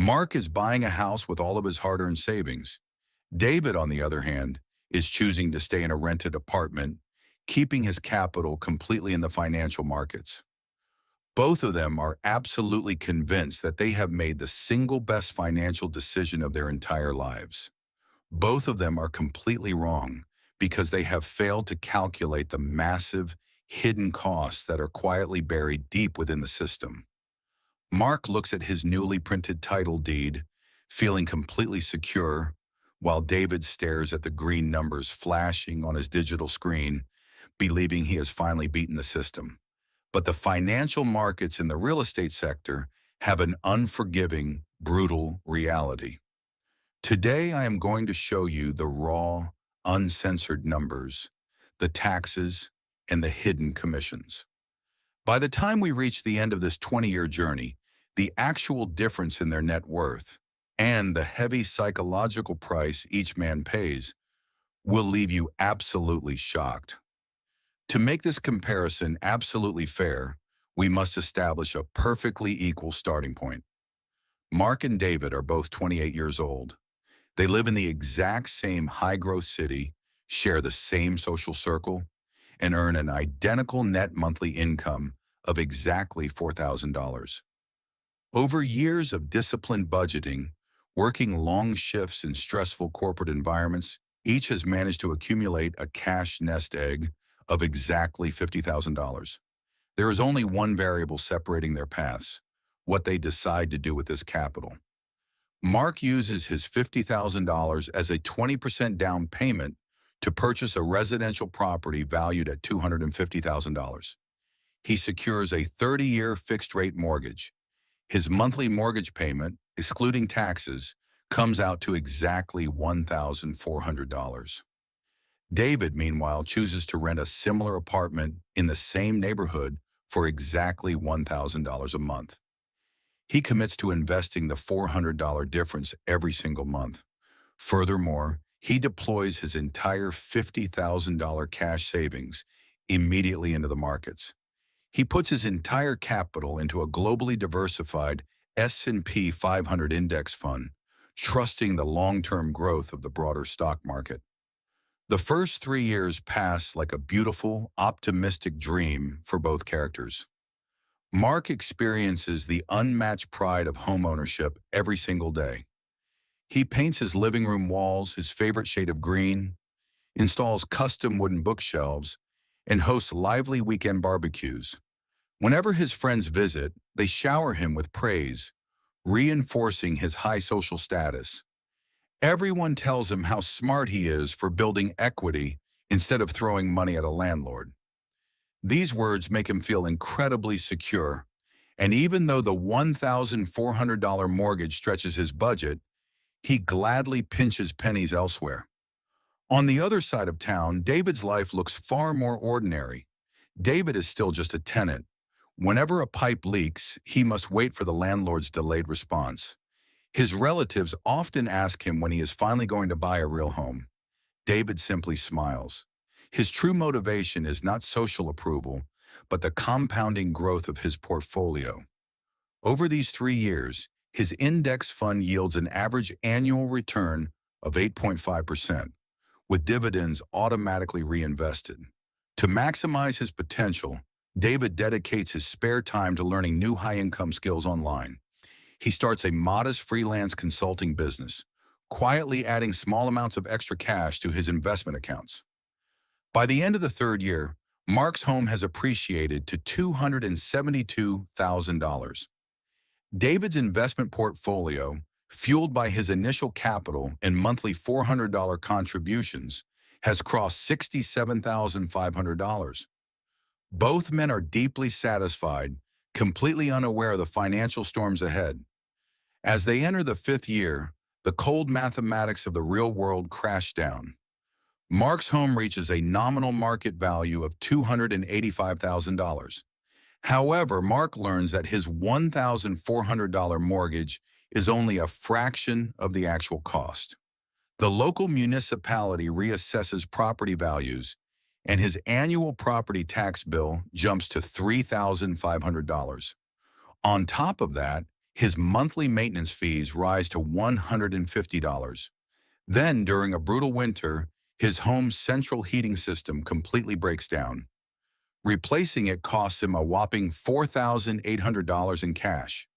Mark is buying a house with all of his hard-earned savings. David, on the other hand, is choosing to stay in a rented apartment, keeping his capital completely in the financial markets. Both of them are absolutely convinced that they have made the single best financial decision of their entire lives. Both of them are completely wrong because they have failed to calculate the massive, hidden costs that are quietly buried deep within the system. Mark looks at his newly printed title deed, feeling completely secure, while David stares at the green numbers flashing on his digital screen, believing he has finally beaten the system. But the financial markets in the real estate sector have an unforgiving, brutal reality. Today, I am going to show you the raw, uncensored numbers, the taxes, and the hidden commissions. By the time we reach the end of this 20-year journey, the actual difference in their net worth and the heavy psychological price each man pays will leave you absolutely shocked. To make this comparison absolutely fair, we must establish a perfectly equal starting point. Mark and David are both 28 years old. They live in the exact same high-growth city, share the same social circle, and earn an identical net monthly income of exactly $4,000. Over years of disciplined budgeting, working long shifts in stressful corporate environments, each has managed to accumulate a cash nest egg of exactly $50,000. There is only one variable separating their paths: what they decide to do with this capital. Mark uses his $50,000 as a 20% down payment to purchase a residential property valued at $250,000. He secures a 30-year fixed-rate mortgage. His monthly mortgage payment, excluding taxes, comes out to exactly $1,400. David, meanwhile, chooses to rent a similar apartment in the same neighborhood for exactly $1,000 a month. He commits to investing the $400 difference every single month. Furthermore, he deploys his entire $50,000 cash savings immediately into the markets. He puts his entire capital into a globally diversified S&P 500 index fund, trusting the long-term growth of the broader stock market. The first 3 years pass like a beautiful, optimistic dream for both characters. Mark experiences the unmatched pride of homeownership every single day. He paints his living room walls his favorite shade of green, installs custom wooden bookshelves, and hosts lively weekend barbecues. Whenever his friends visit, they shower him with praise, reinforcing his high social status. Everyone tells him how smart he is for building equity instead of throwing money at a landlord. These words make him feel incredibly secure, and even though the $1,400 mortgage stretches his budget, he gladly pinches pennies elsewhere. On the other side of town, David's life looks far more ordinary. David is still just a tenant. Whenever a pipe leaks, he must wait for the landlord's delayed response. His relatives often ask him when he is finally going to buy a real home. David simply smiles. His true motivation is not social approval, but the compounding growth of his portfolio. Over these 3 years, his index fund yields an average annual return of 8.5%, with dividends automatically reinvested. To maximize his potential, David dedicates his spare time to learning new high-income skills online. He starts a modest freelance consulting business, quietly adding small amounts of extra cash to his investment accounts. By the end of the 3rd year, Mark's home has appreciated to $272,000. David's investment portfolio, fueled by his initial capital and monthly $400 contributions, has crossed $67,500. Both men are deeply satisfied, completely unaware of the financial storms ahead. As they enter the 5th year, the cold mathematics of the real world crash down. Mark's home reaches a nominal market value of $285,000. However, Mark learns that his $1,400 mortgage is only a fraction of the actual cost. The local municipality reassesses property values, and his annual property tax bill jumps to $3,500. On top of that, His monthly maintenance fees rise to $150. Then, during a brutal winter, his home's central heating system completely breaks down. Replacing it costs him a whopping $4,800 in cash.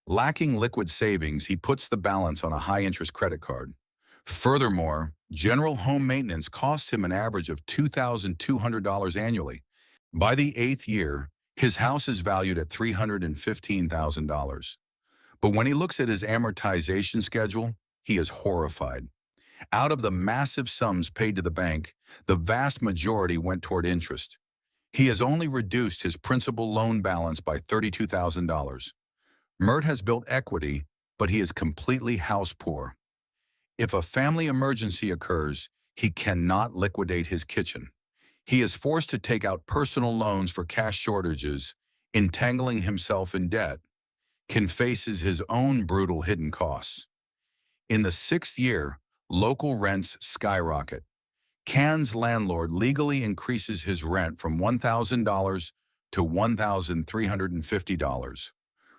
Lacking liquid savings, he puts the balance on a high-interest credit card. Furthermore, general home maintenance costs him an average of $2,200 annually. By the eighth year, his house is valued at $315,000. But when he looks at his amortization schedule, he is horrified. Out of the massive sums paid to the bank, the vast majority went toward interest. He has only reduced his principal loan balance by $32,000. Mert has built equity, but he is completely house poor. If a family emergency occurs, he cannot liquidate his kitchen. He is forced to take out personal loans for cash shortages, entangling himself in debt, can faces his own brutal hidden costs. In the sixth year, local rents skyrocket. Cannes' landlord legally increases his rent from $1,000 to $1,350.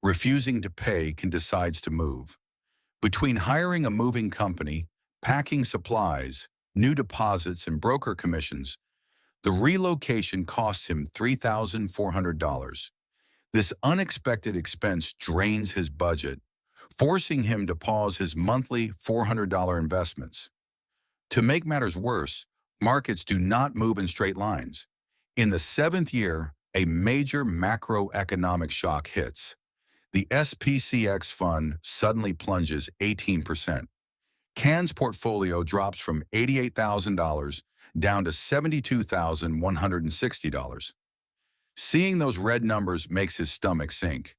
Refusing to pay, Can decides to move. Between hiring a moving company, packing supplies, new deposits, and broker commissions, the relocation costs him $3,400. This unexpected expense drains his budget, forcing him to pause his monthly $400 investments. To make matters worse, markets do not move in straight lines. In the seventh year, a major macroeconomic shock hits. The SPCX fund suddenly plunges 18%. Cannes' portfolio drops from $88,000 down to $72,160. Seeing those red numbers makes his stomach sink.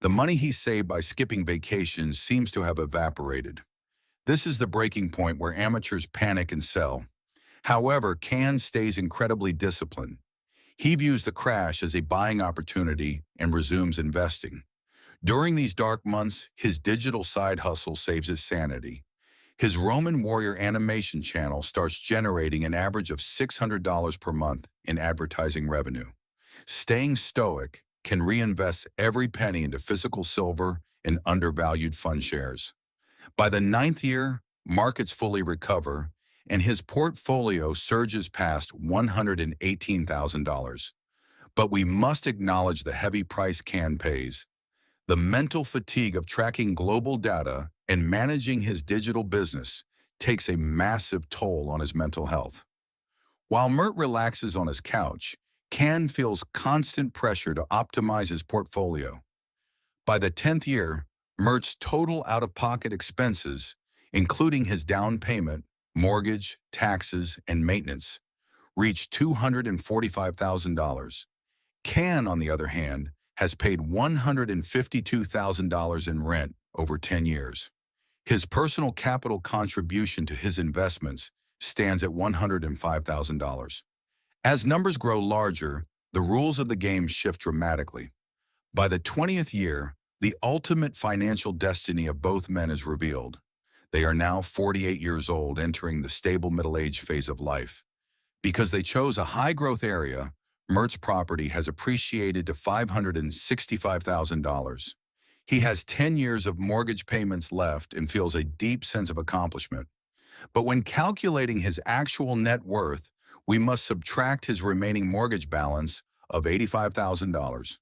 The money he saved by skipping vacations seems to have evaporated. This is the breaking point where amateurs panic and sell. However, Cannes stays incredibly disciplined. He views the crash as a buying opportunity and resumes investing. During these dark months, his digital side hustle saves his sanity. His Roman Warrior animation channel starts generating an average of $600 per month in advertising revenue. Staying stoic, can reinvest every penny into physical silver and undervalued fund shares. By the ninth year, markets fully recover, and his portfolio surges past $118,000. But we must acknowledge the heavy price Cannes pays. The mental fatigue of tracking global data and managing his digital business takes a massive toll on his mental health. While Mert relaxes on his couch, Cannes feels constant pressure to optimize his portfolio. By the 10th year, Mert's total out-of-pocket expenses, including his down payment, mortgage, taxes, and maintenance, reached $245,000. Cannes, on the other hand, has paid $152,000 in rent over 10 years. His personal capital contribution to his investments stands at $105,000. As numbers grow larger, the rules of the game shift dramatically. By the 20th year, the ultimate financial destiny of both men is revealed. They are now 48 years old, entering the stable middle-age phase of life. Because they chose a high-growth area, Mert's property has appreciated to $565,000. He has 10 years of mortgage payments left and feels a deep sense of accomplishment. But when calculating his actual net worth, we must subtract his remaining mortgage balance of $85,000.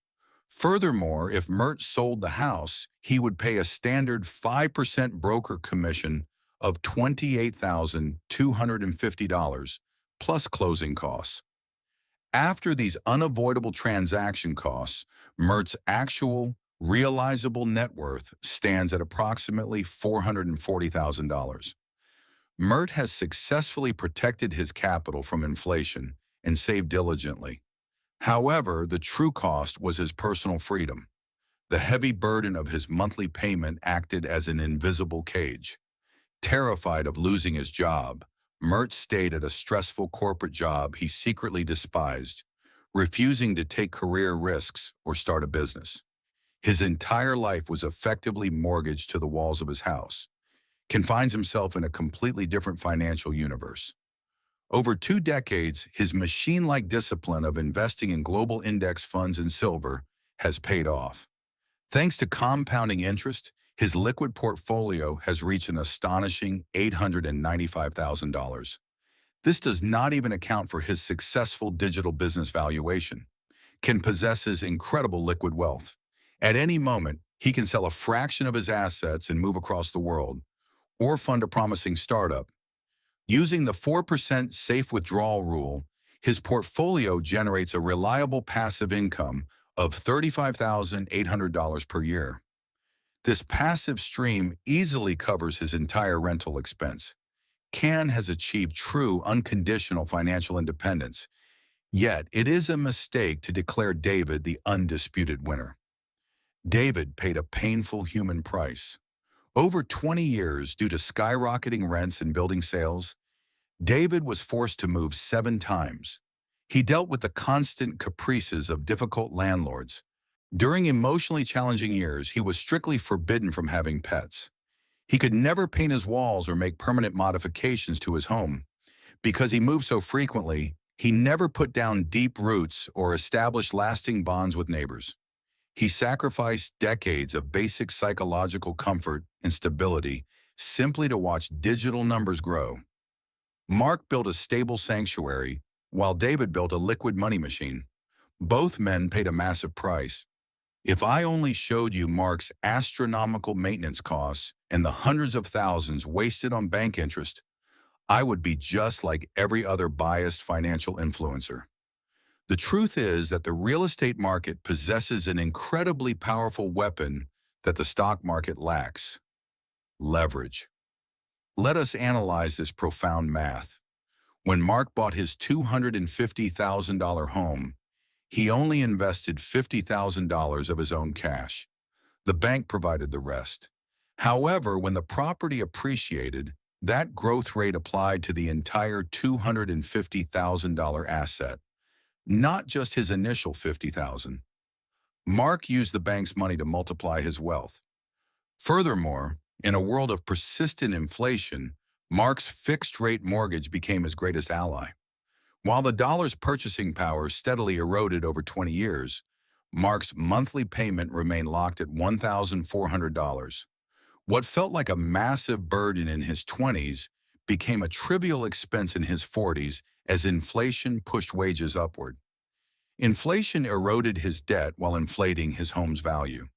Furthermore, if Mert sold the house, he would pay a standard 5% broker commission of $28,250 plus closing costs. After these unavoidable transaction costs, Mert's actual realizable net worth stands at approximately $440,000. Mert has successfully protected his capital from inflation and saved diligently. However, the true cost was his personal freedom. The heavy burden of his monthly payment acted as an invisible cage. Terrified of losing his job, Mert stayed at a stressful corporate job he secretly despised, refusing to take career risks or start a business. His entire life was effectively mortgaged to the walls of his house. Confines himself in a completely different financial universe. Over 2 decades, his machine-like discipline of investing in global index funds and silver has paid off. Thanks to compounding interest, his liquid portfolio has reached an astonishing $895,000. This does not even account for his successful digital business valuation. Ken possesses incredible liquid wealth. At any moment, he can sell a fraction of his assets and move across the world, or fund a promising startup. Using the 4% safe withdrawal rule, his portfolio generates a reliable passive income of $35,800 per year. This passive stream easily covers his entire rental expense. Can has achieved true unconditional financial independence, yet it is a mistake to declare David the undisputed winner. David paid a painful human price. Over 20 years, due to skyrocketing rents and building sales, David was forced to move 7 times. He dealt with the constant caprices of difficult landlords. During emotionally challenging years, he was strictly forbidden from having pets. He could never paint his walls or make permanent modifications to his home. Because he moved so frequently, he never put down deep roots or established lasting bonds with neighbors. He sacrificed decades of basic psychological comfort and stability simply to watch digital numbers grow. Mark built a stable sanctuary, while David built a liquid money machine. Both men paid a massive price. If I only showed you Mark's astronomical maintenance costs and the hundreds of thousands wasted on bank interest, I would be just like every other biased financial influencer. The truth is that the real estate market possesses an incredibly powerful weapon that the stock market lacks: leverage. Let us analyze this profound math. When Mark bought his $250,000 home, he only invested $50,000 of his own cash. The bank provided the rest. However, when the property appreciated, that growth rate applied to the entire $250,000 asset, not just his initial $50,000. Mark used the bank's money to multiply his wealth. Furthermore, in a world of persistent inflation, Mark's fixed-rate mortgage became his greatest ally. While the dollar's purchasing power steadily eroded over 20 years, Mark's monthly payment remained locked at $1,400. What felt like a massive burden in his 20s became a trivial expense in his 40s as inflation pushed wages upward. Inflation eroded his debt while inflating his home's value.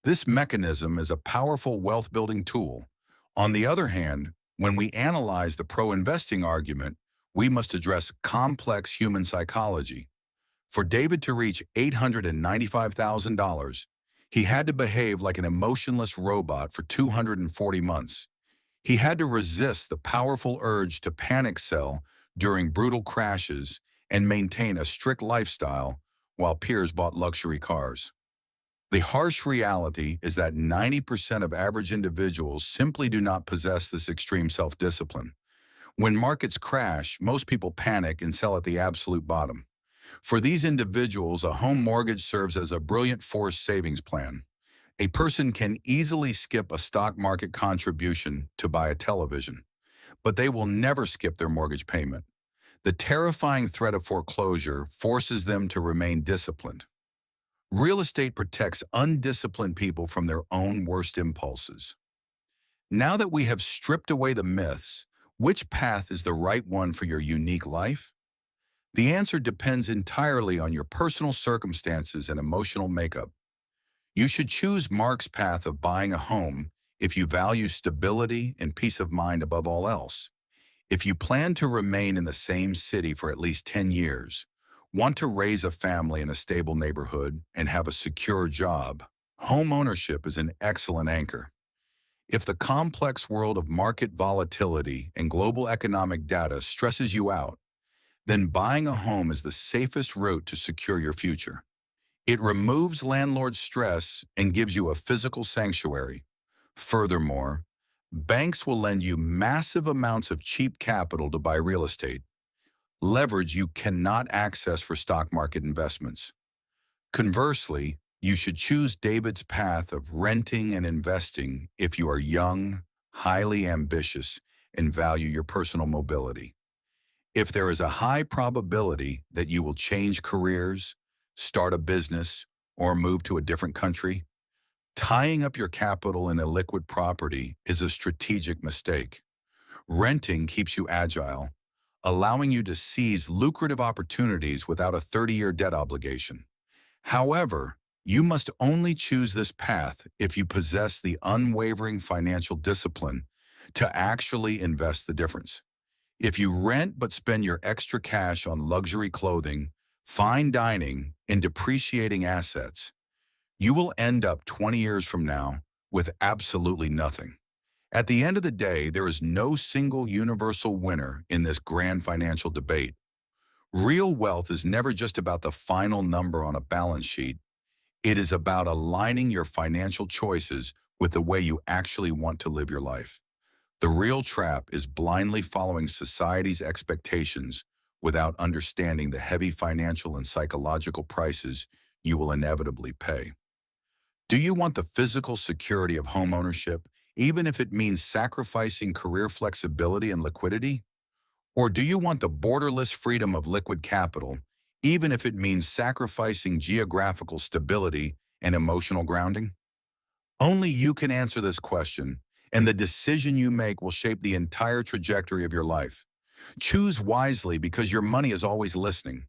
This mechanism is a powerful wealth-building tool. On the other hand, when we analyze the pro-investing argument, we must address complex human psychology. For David to reach $895,000, he had to behave like an emotionless robot for 240 months. He had to resist the powerful urge to panic sell during brutal crashes and maintain a strict lifestyle while peers bought luxury cars. The harsh reality is that 90% of average individuals simply do not possess this extreme self-discipline. When markets crash, most people panic and sell at the absolute bottom. For these individuals, a home mortgage serves as a brilliant forced savings plan. A person can easily skip a stock market contribution to buy a television, but they will never skip their mortgage payment. The terrifying threat of foreclosure forces them to remain disciplined. Real estate protects undisciplined people from their own worst impulses. Now that we have stripped away the myths, which path is the right one for your unique life? The answer depends entirely on your personal circumstances and emotional makeup. You should choose Mark's path of buying a home if you value stability and peace of mind above all else. If you plan to remain in the same city for at least 10 years, want to raise a family in a stable neighborhood, and have a secure job, home ownership is an excellent anchor. If the complex world of market volatility and global economic data stresses you out, then buying a home is the safest route to secure your future. It removes landlord stress and gives you a physical sanctuary. Furthermore, banks will lend you massive amounts of cheap capital to buy real estate, leverage you cannot access for stock market investments. Conversely, you should choose David's path of renting and investing if you are young, highly ambitious, and value your personal mobility. If there is a high probability that you will change careers, start a business, or move to a different country, Tying up your capital in a liquid property is a strategic mistake. Renting keeps you agile, allowing you to seize lucrative opportunities without a 30-year debt obligation. However, you must only choose this path if you possess the unwavering financial discipline to actually invest the difference. If you rent but spend your extra cash on luxury clothing, fine dining, and depreciating assets, you will end up 20 years from now with absolutely nothing. At the end of the day, there is no single universal winner in this grand financial debate. Real wealth is never just about the final number on a balance sheet. It is about aligning your financial choices with the way you actually want to live your life. The real trap is blindly following society's expectations without understanding the heavy financial and psychological prices you will inevitably pay. Do you want the physical security of home ownership, even if it means sacrificing career flexibility and liquidity? Or do you want the borderless freedom of liquid capital, even if it means sacrificing geographical stability and emotional grounding? Only you can answer this question, and the decision you make will shape the entire trajectory of your life. Choose wisely because your money is always listening.